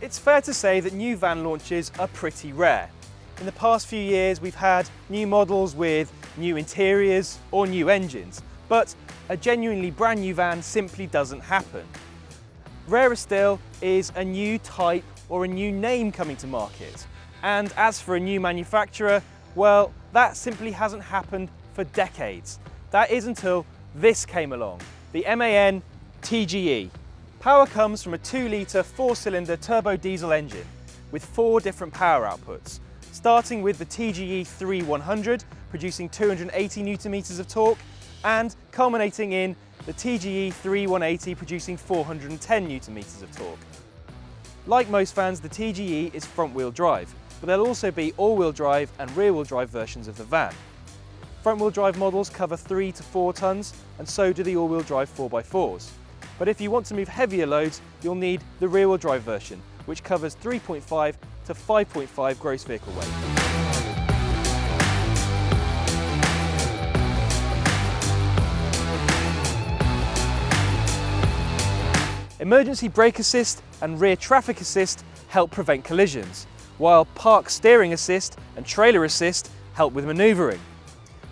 It's fair to say that new van launches are pretty rare. In the past few years we've had new models with new interiors or new engines, but a genuinely brand new van simply doesn't happen. Rarer still is a new type or a new name coming to market. And as for a new manufacturer, well, that simply hasn't happened for decades. That is until this came along, the MAN TGE. Power comes from a 2-litre 4-cylinder turbo diesel engine with 4 different power outputs, starting with the TGE 3100 producing 280 Nm of torque and culminating in the TGE 3180 producing 410 Nm of torque. Like most vans, the TGE is front-wheel drive, but there'll also be all-wheel drive and rear-wheel drive versions of the van. Front-wheel drive models cover 3 to 4 tonnes, and so do the all-wheel drive 4x4s. But if you want to move heavier loads, you'll need the rear-wheel drive version, which covers 3.5 to 5.5 gross vehicle weight. Emergency brake assist and rear traffic assist help prevent collisions, while park steering assist and trailer assist help with manoeuvring.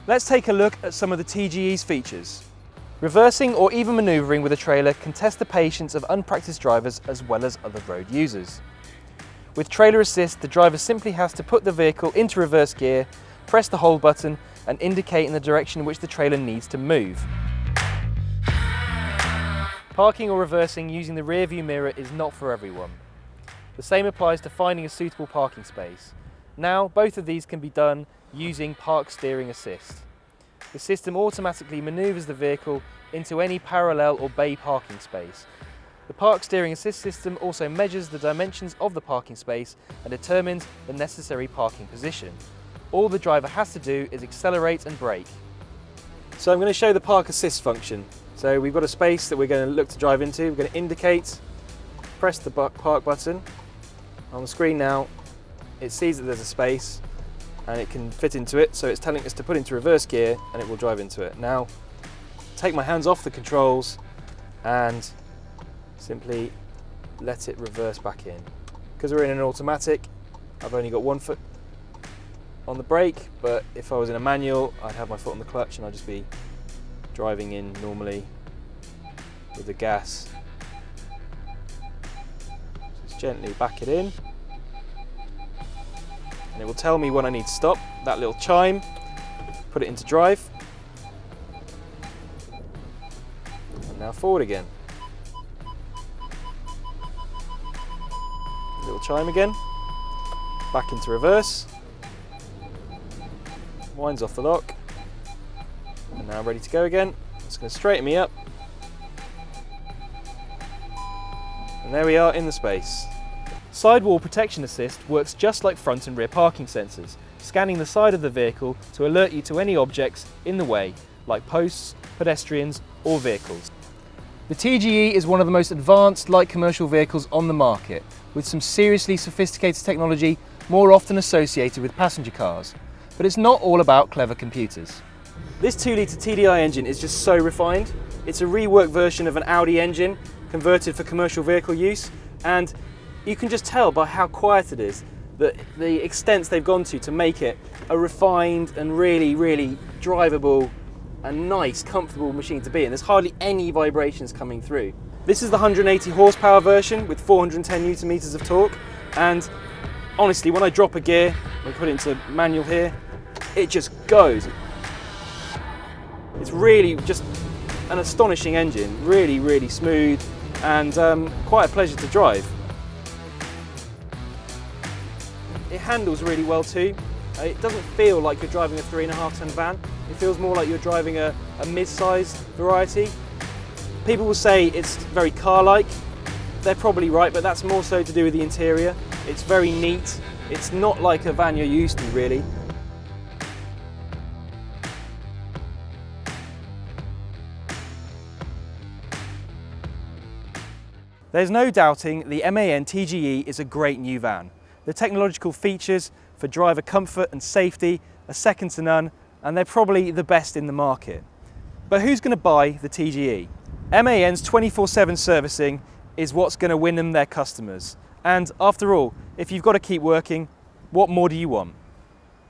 Let's take a look at some of the TGE's features. Reversing or even manoeuvring with a trailer can test the patience of unpracticed drivers as well as other road users. With trailer assist, the driver simply has to put the vehicle into reverse gear, press the hold button and indicate in the direction in which the trailer needs to move. Parking or reversing using the rear view mirror is not for everyone. The same applies to finding a suitable parking space. Now, both of these can be done using park steering assist. The system automatically manoeuvres the vehicle into any parallel or bay parking space. The park steering assist system also measures the dimensions of the parking space and determines the necessary parking position. All the driver has to do is accelerate and brake. So I'm going to show the park assist function. So we've got a space that we're going to look to drive into. We're going to indicate, press the park button. On the screen now, it sees that there's a space and it can fit into it, so it's telling us to put into reverse gear and it will drive into it. Now, take my hands off the controls and simply let it reverse back in. Because we're in an automatic, I've only got one foot on the brake, but if I was in a manual, I'd have my foot on the clutch and I'd just be driving in normally with the gas. Just gently back it in. And it will tell me when I need to stop. That little chime, put it into drive. And now forward again. Little chime again. Back into reverse. Winds off the lock. And now I'm ready to go again. It's going to straighten me up. And there we are in the space. Sidewall protection assist works just like front and rear parking sensors, scanning the side of the vehicle to alert you to any objects in the way, like posts, pedestrians or vehicles. The TGE is one of the most advanced light commercial vehicles on the market, with some seriously sophisticated technology more often associated with passenger cars. But it's not all about clever computers. This 2-litre TDI engine is just so refined. It's a reworked version of an Audi engine converted for commercial vehicle use, and you can just tell by how quiet it is that the extents they've gone to make it a refined and really, really drivable and nice, comfortable machine to be in. There's hardly any vibrations coming through. This is the 180 horsepower version with 410 Nm of torque, and honestly, when I drop a gear and put it into manual here, it just goes. It's really just an astonishing engine, really, really smooth and quite a pleasure to drive. It handles really well too. It doesn't feel like you're driving a 3.5 ton van. It feels more like you're driving a mid-sized variety. People will say it's very car-like. They're probably right, but that's more so to do with the interior. It's very neat. It's not like a van you're used to, really. There's no doubting the MAN TGE is a great new van. The technological features for driver comfort and safety are second to none, and they're probably the best in the market. But who's going to buy the TGE? MAN's 24/7 servicing is what's going to win them their customers, And after all, if you've got to keep working, what more do you want?